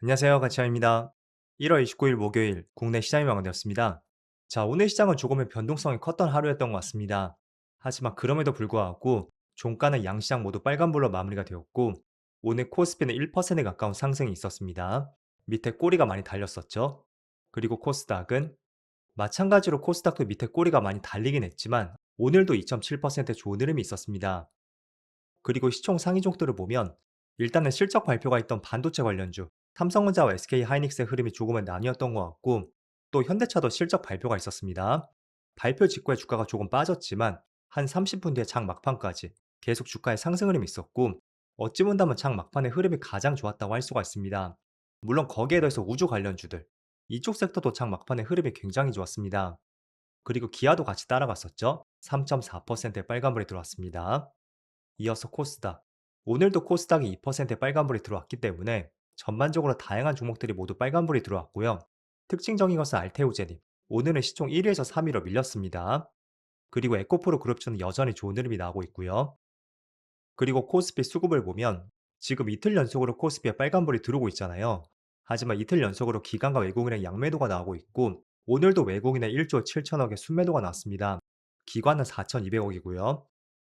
안녕하세요. 가치아입니다. 1월 29일 목요일 국내 시장이 마감되었습니다. 자, 오늘 시장은 조금의 변동성이 컸던 하루였던 것 같습니다. 하지만 그럼에도 불구하고 종가는 양시장 모두 빨간불로 마무리가 되었고 오늘 코스피는 1%에 가까운 상승이 있었습니다. 밑에 꼬리가 많이 달렸었죠. 그리고 코스닥은 마찬가지로 코스닥도 밑에 꼬리가 많이 달리긴 했지만 오늘도 2.7% 좋은 흐름이 있었습니다. 그리고 시총 상위 종들을 보면 일단은 실적 발표가 있던 반도체 관련주, 삼성전자와 SK 하이닉스의 흐름이 조금은 나뉘었던 것 같고 또 현대차도 실적 발표가 있었습니다. 발표 직후에 주가가 조금 빠졌지만 한 30분 뒤에 장 막판까지 계속 주가의 상승 흐름이 있었고 어찌 본다면 장 막판의 흐름이 가장 좋았다고 할 수가 있습니다. 물론 거기에 더해서 우주 관련주들, 이쪽 섹터도 장 막판의 흐름이 굉장히 좋았습니다. 그리고 기아도 같이 따라갔었죠. 3.4%의 빨간불이 들어왔습니다. 이어서 코스닥. 오늘도 코스닥이 2%의 빨간불이 들어왔기 때문에 전반적으로 다양한 종목들이 모두 빨간불이 들어왔고요. 특징적인 것은 알테오제닉. 오늘은 시총 1위에서 3위로 밀렸습니다. 그리고 에코프로 그룹주는 여전히 좋은 흐름이 나오고 있고요. 그리고 코스피 수급을 보면 지금 이틀 연속으로 코스피에 빨간불이 들어오고 있잖아요. 하지만 이틀 연속으로 기관과 외국인의 양매도가 나오고 있고 오늘도 외국인의 1조 7천억의 순매도가 나왔습니다. 기관은 4,200억이고요.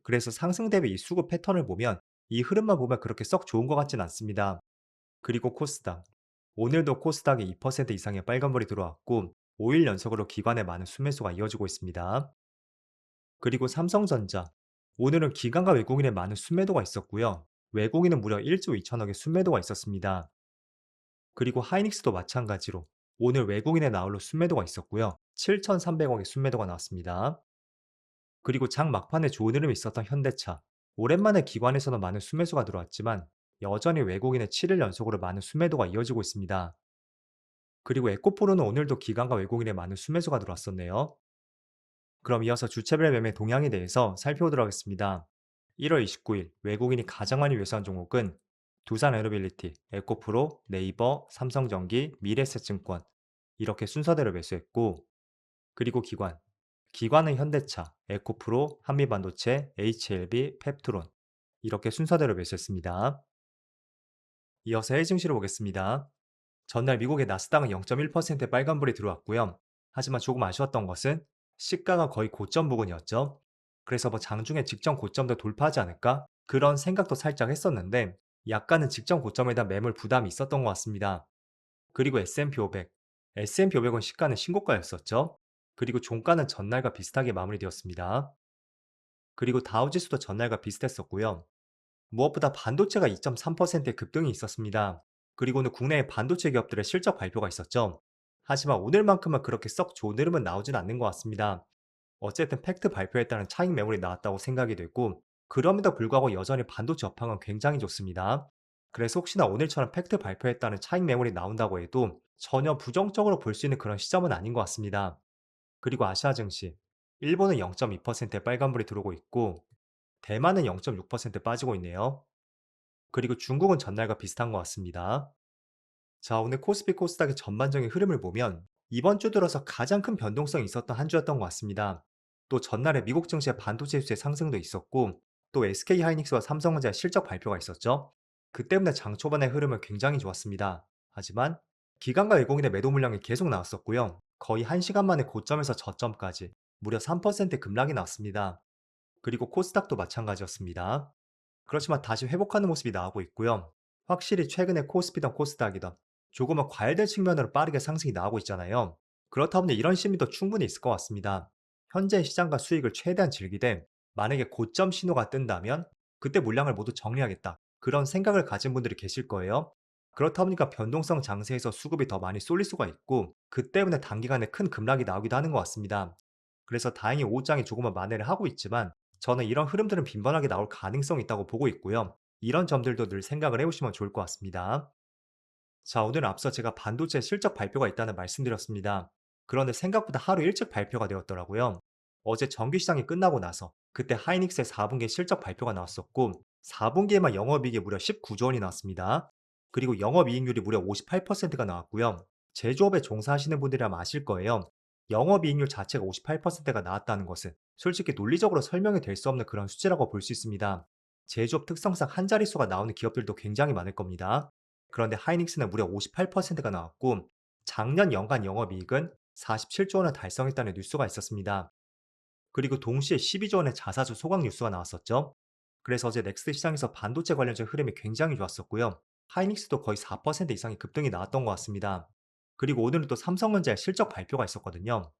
그래서 상승 대비 이 수급 패턴을 보면 이 흐름만 보면 그렇게 썩 좋은 것 같진 않습니다. 그리고 코스닥. 오늘도 코스닥이 2% 이상의 빨간불이 들어왔고 5일 연속으로 기관의 많은 순매수가 이어지고 있습니다. 그리고 삼성전자. 오늘은 기관과 외국인의 많은 순매도가 있었고요. 외국인은 무려 1조 2천억의 순매도가 있었습니다. 그리고 하이닉스도 마찬가지로 오늘 외국인의 나홀로 순매도가 있었고요. 7,300억의 순매도가 나왔습니다. 그리고 장 막판에 좋은 흐름이 있었던 현대차. 오랜만에 기관에서는 많은 순매수가 들어왔지만 여전히 외국인의 7일 연속으로 많은 순매도가 이어지고 있습니다. 그리고 에코프로는 오늘도 기관과 외국인의 많은 순매수가 들어왔었네요. 그럼 이어서 주체별 매매 동향에 대해서 살펴보도록 하겠습니다. 1월 29일 외국인이 가장 많이 매수한 종목은 두산에너빌리티, 에코프로, 네이버, 삼성전기, 미래에셋증권 이렇게 순서대로 매수했고 그리고 기관은 현대차, 에코프로, 한미반도체, HLB, 펩트론 이렇게 순서대로 매수했습니다. 이어서 해외 증시로 보겠습니다. 전날 미국의 나스닥은 0.1%의 빨간불이 들어왔고요. 하지만 조금 아쉬웠던 것은 시가가 거의 고점 부근이었죠. 그래서 뭐 장중에 직전 고점도 돌파하지 않을까? 그런 생각도 살짝 했었는데 약간은 직전 고점에 대한 매물 부담이 있었던 것 같습니다. 그리고 S&P 500. S&P 500은 시가는 신고가였었죠. 그리고 종가는 전날과 비슷하게 마무리되었습니다. 그리고 다우지수도 전날과 비슷했었고요. 무엇보다 반도체가 2.3%의 급등이 있었습니다. 그리고는 국내의 반도체 기업들의 실적 발표가 있었죠. 하지만 오늘만큼은 그렇게 썩 좋은 흐름은 나오진 않는 것 같습니다. 어쨌든 팩트 발표에 따른 차익 매물이 나왔다고 생각이 되고 그럼에도 불구하고 여전히 반도체 업황은 굉장히 좋습니다. 그래서 혹시나 오늘처럼 팩트 발표에 따른 차익 매물이 나온다고 해도 전혀 부정적으로 볼 수 있는 그런 시점은 아닌 것 같습니다. 그리고 아시아 증시. 일본은 0.2%의 빨간불이 들어오고 있고 대만은 0.6% 빠지고 있네요. 그리고 중국은 전날과 비슷한 것 같습니다. 자, 오늘 코스피 코스닥의 전반적인 흐름을 보면 이번 주 들어서 가장 큰 변동성이 있었던 한 주였던 것 같습니다. 또 전날에 미국 증시의 반도체 지수의 상승도 있었고 또 SK 하이닉스와 삼성전자의 실적 발표가 있었죠. 그 때문에 장 초반의 흐름은 굉장히 좋았습니다. 하지만 기관과 외국인의 매도 물량이 계속 나왔었고요. 거의 1시간 만에 고점에서 저점까지 무려 3% 급락이 나왔습니다. 그리고 코스닥도 마찬가지였습니다. 그렇지만 다시 회복하는 모습이 나오고 있고요. 확실히 최근에 코스피든 코스닥이든 조금은 과열된 측면으로 빠르게 상승이 나오고 있잖아요. 그렇다 보니 이런 심리도 충분히 있을 것 같습니다. 현재 시장과 수익을 최대한 즐기되 만약에 고점 신호가 뜬다면 그때 물량을 모두 정리하겠다. 그런 생각을 가진 분들이 계실 거예요. 그렇다 보니까 변동성 장세에서 수급이 더 많이 쏠릴 수가 있고 그 때문에 단기간에 큰 급락이 나오기도 하는 것 같습니다. 그래서 다행히 오후장이 조금은 만회를 하고 있지만 저는 이런 흐름들은 빈번하게 나올 가능성이 있다고 보고 있고요. 이런 점들도 늘 생각을 해보시면 좋을 것 같습니다. 자, 오늘 앞서 제가 반도체 실적 발표가 있다는 말씀드렸습니다. 그런데 생각보다 하루 일찍 발표가 되었더라고요. 어제 정규시장이 끝나고 나서 그때 하이닉스의 4분기 실적 발표가 나왔었고 4분기에만 영업이익이 무려 19조 원이 나왔습니다. 그리고 영업이익률이 무려 58%가 나왔고요. 제조업에 종사하시는 분들이라면 아실 거예요. 영업이익률 자체가 58%가 나왔다는 것은 솔직히 논리적으로 설명이 될 수 없는 그런 수치라고 볼 수 있습니다. 제조업 특성상 한 자릿수가 나오는 기업들도 굉장히 많을 겁니다. 그런데 하이닉스는 무려 58%가 나왔고 작년 연간 영업이익은 47조 원을 달성했다는 뉴스가 있었습니다. 그리고 동시에 12조 원의 자사주 소각 뉴스가 나왔었죠. 그래서 어제 넥스트 시장에서 반도체 관련주 흐름이 굉장히 좋았었고요. 하이닉스도 거의 4% 이상의 급등이 나왔던 것 같습니다. 그리고 오늘은 또 삼성전자의 실적 발표가 있었거든요.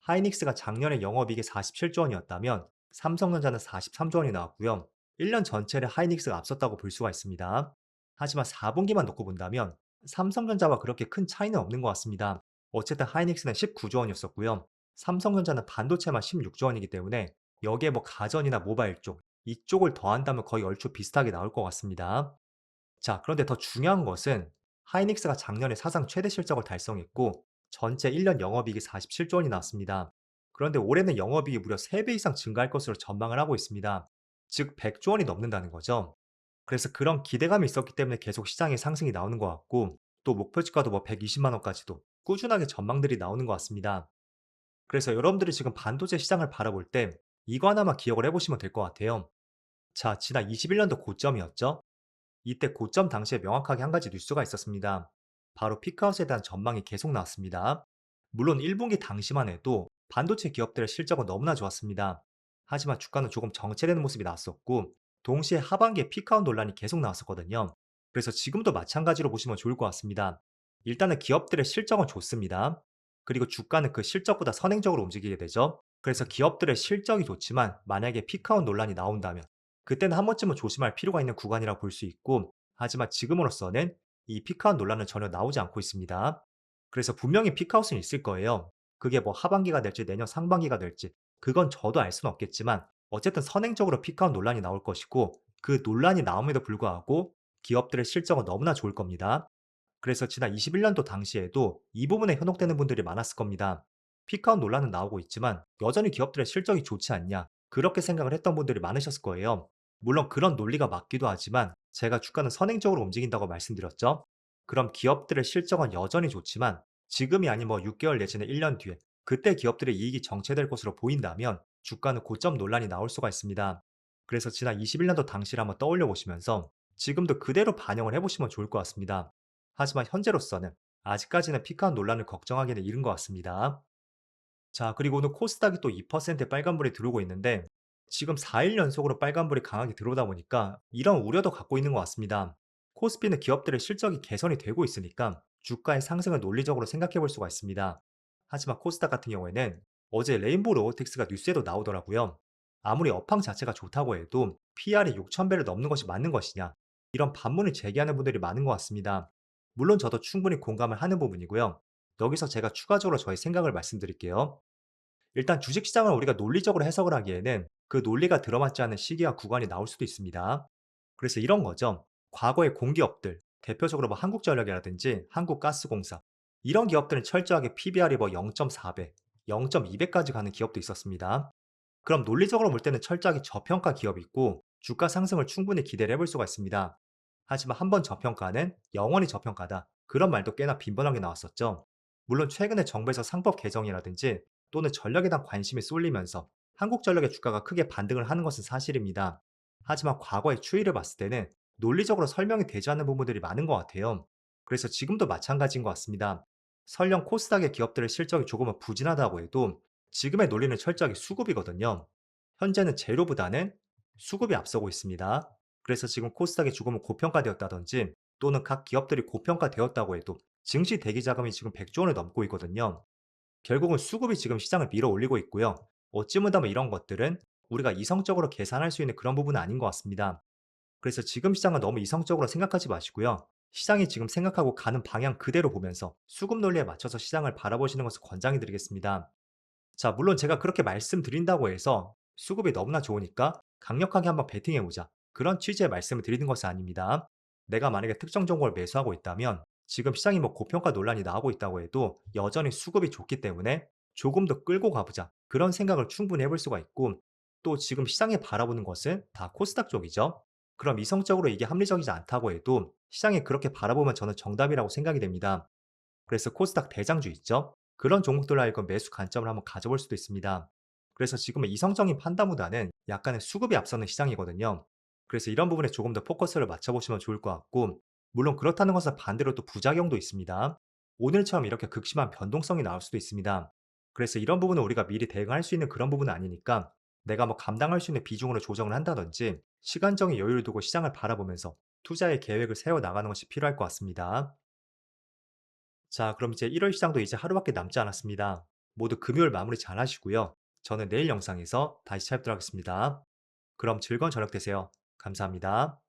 하이닉스가 작년에 영업이익이 47조 원이었다면 삼성전자는 43조 원이 나왔고요. 1년 전체를 하이닉스가 앞섰다고 볼 수가 있습니다. 하지만 4분기만 놓고 본다면 삼성전자와 그렇게 큰 차이는 없는 것 같습니다. 어쨌든 하이닉스는 19조 원이었었고요. 삼성전자는 반도체만 16조 원이기 때문에 여기에 뭐 가전이나 모바일 쪽, 이쪽을 더한다면 거의 얼추 비슷하게 나올 것 같습니다. 자, 그런데 더 중요한 것은 하이닉스가 작년에 사상 최대 실적을 달성했고 전체 1년 영업이익이 47조 원이 나왔습니다. 그런데 올해는 영업이익이 무려 3배 이상 증가할 것으로 전망을 하고 있습니다. 즉 100조 원이 넘는다는 거죠. 그래서 그런 기대감이 있었기 때문에 계속 시장에 상승이 나오는 것 같고 또 목표치가도 뭐 120만 원까지도 꾸준하게 전망들이 나오는 것 같습니다. 그래서 여러분들이 지금 반도체 시장을 바라볼 때 이거 하나만 기억을 해보시면 될 것 같아요. 자, 지난 21년도 고점이었죠? 이때 고점 당시에 명확하게 한 가지 뉴스가 있었습니다. 바로 피크아웃에 대한 전망이 계속 나왔습니다. 물론 1분기 당시만 해도 반도체 기업들의 실적은 너무나 좋았습니다. 하지만 주가는 조금 정체되는 모습이 나왔었고, 동시에 하반기에 피크아웃 논란이 계속 나왔었거든요. 그래서 지금도 마찬가지로 보시면 좋을 것 같습니다. 일단은 기업들의 실적은 좋습니다. 그리고 주가는 그 실적보다 선행적으로 움직이게 되죠. 그래서 기업들의 실적이 좋지만 만약에 피크아웃 논란이 나온다면 그때는 한 번쯤은 조심할 필요가 있는 구간이라고 볼 수 있고, 하지만 지금으로서는 이 피크아웃 논란은 전혀 나오지 않고 있습니다. 그래서 분명히 피크아웃은 있을 거예요. 그게 뭐 하반기가 될지 내년 상반기가 될지 그건 저도 알 수는 없겠지만 어쨌든 선행적으로 피크아웃 논란이 나올 것이고 그 논란이 나옴에도 불구하고 기업들의 실적은 너무나 좋을 겁니다. 그래서 지난 21년도 당시에도 이 부분에 현혹되는 분들이 많았을 겁니다. 피크아웃 논란은 나오고 있지만 여전히 기업들의 실적이 좋지 않냐 그렇게 생각을 했던 분들이 많으셨을 거예요. 물론 그런 논리가 맞기도 하지만 제가 주가는 선행적으로 움직인다고 말씀드렸죠. 그럼 기업들의 실적은 여전히 좋지만 지금이 아닌 뭐 6개월 내지는 1년 뒤에 그때 기업들의 이익이 정체될 것으로 보인다면 주가는 고점 논란이 나올 수가 있습니다. 그래서 지난 21년도 당시를 한번 떠올려 보시면서 지금도 그대로 반영을 해보시면 좋을 것 같습니다. 하지만 현재로서는 아직까지는 피크아웃 논란을 걱정하기는 이른 것 같습니다. 자, 그리고 오늘 코스닥이 또 2%의 빨간불이 들어오고 있는데 지금 4일 연속으로 빨간불이 강하게 들어오다 보니까 이런 우려도 갖고 있는 것 같습니다. 코스피는 기업들의 실적이 개선이 되고 있으니까 주가의 상승을 논리적으로 생각해 볼 수가 있습니다. 하지만 코스닥 같은 경우에는 어제 레인보우 로보틱스가 뉴스에도 나오더라고요. 아무리 업황 자체가 좋다고 해도 PR이 6,000배를 넘는 것이 맞는 것이냐 이런 반문을 제기하는 분들이 많은 것 같습니다. 물론 저도 충분히 공감을 하는 부분이고요. 여기서 제가 추가적으로 저의 생각을 말씀드릴게요. 일단 주식시장을 우리가 논리적으로 해석을 하기에는 그 논리가 들어맞지 않는 시기와 구간이 나올 수도 있습니다. 그래서 이런 거죠. 과거의 공기업들, 대표적으로 뭐 한국전력이라든지 한국가스공사, 이런 기업들은 철저하게 PBR이 뭐 0.4배, 0.2배까지 가는 기업도 있었습니다. 그럼 논리적으로 볼 때는 철저하게 저평가 기업이 있고 주가 상승을 충분히 기대를 해볼 수가 있습니다. 하지만 한 번 저평가는 영원히 저평가다. 그런 말도 꽤나 빈번하게 나왔었죠. 물론 최근에 정부에서 상법 개정이라든지 또는 전력에 대한 관심이 쏠리면서 한국전력의 주가가 크게 반등을 하는 것은 사실입니다. 하지만 과거의 추이를 봤을 때는 논리적으로 설명이 되지 않는 부분들이 많은 것 같아요. 그래서 지금도 마찬가지인 것 같습니다. 설령 코스닥의 기업들의 실적이 조금은 부진하다고 해도 지금의 논리는 철저하게 수급이거든요. 현재는 재료보다는 수급이 앞서고 있습니다. 그래서 지금 코스닥이 조금은 고평가되었다든지 또는 각 기업들이 고평가되었다고 해도 증시 대기 자금이 지금 100조 원을 넘고 있거든요. 결국은 수급이 지금 시장을 밀어 올리고 있고요. 어찌 보면 이런 것들은 우리가 이성적으로 계산할 수 있는 그런 부분은 아닌 것 같습니다. 그래서 지금 시장은 너무 이성적으로 생각하지 마시고요. 시장이 지금 생각하고 가는 방향 그대로 보면서 수급 논리에 맞춰서 시장을 바라보시는 것을 권장해 드리겠습니다. 자, 물론 제가 그렇게 말씀드린다고 해서 수급이 너무나 좋으니까 강력하게 한번 베팅해 보자. 그런 취지의 말씀을 드리는 것은 아닙니다. 내가 만약에 특정 종목을 매수하고 있다면 지금 시장이 뭐 고평가 논란이 나오고 있다고 해도 여전히 수급이 좋기 때문에 조금 더 끌고 가보자. 그런 생각을 충분히 해볼 수가 있고 또 지금 시장에 바라보는 것은 다 코스닥 쪽이죠. 그럼 이성적으로 이게 합리적이지 않다고 해도 시장에 그렇게 바라보면 저는 정답이라고 생각이 됩니다. 그래서 코스닥 대장주 있죠? 그런 종목들로 하여금 매수 관점을 한번 가져볼 수도 있습니다. 그래서 지금은 이성적인 판단보다는 약간의 수급이 앞서는 시장이거든요. 그래서 이런 부분에 조금 더 포커스를 맞춰보시면 좋을 것 같고 물론 그렇다는 것은 반대로 또 부작용도 있습니다. 오늘처럼 이렇게 극심한 변동성이 나올 수도 있습니다. 그래서 이런 부분은 우리가 미리 대응할 수 있는 그런 부분은 아니니까 내가 뭐 감당할 수 있는 비중으로 조정을 한다든지 시간적인 여유를 두고 시장을 바라보면서 투자의 계획을 세워 나가는 것이 필요할 것 같습니다. 자, 그럼 이제 1월 시장도 이제 하루밖에 남지 않았습니다. 모두 금요일 마무리 잘 하시고요. 저는 내일 영상에서 다시 찾아뵙도록 하겠습니다. 그럼 즐거운 저녁 되세요. 감사합니다.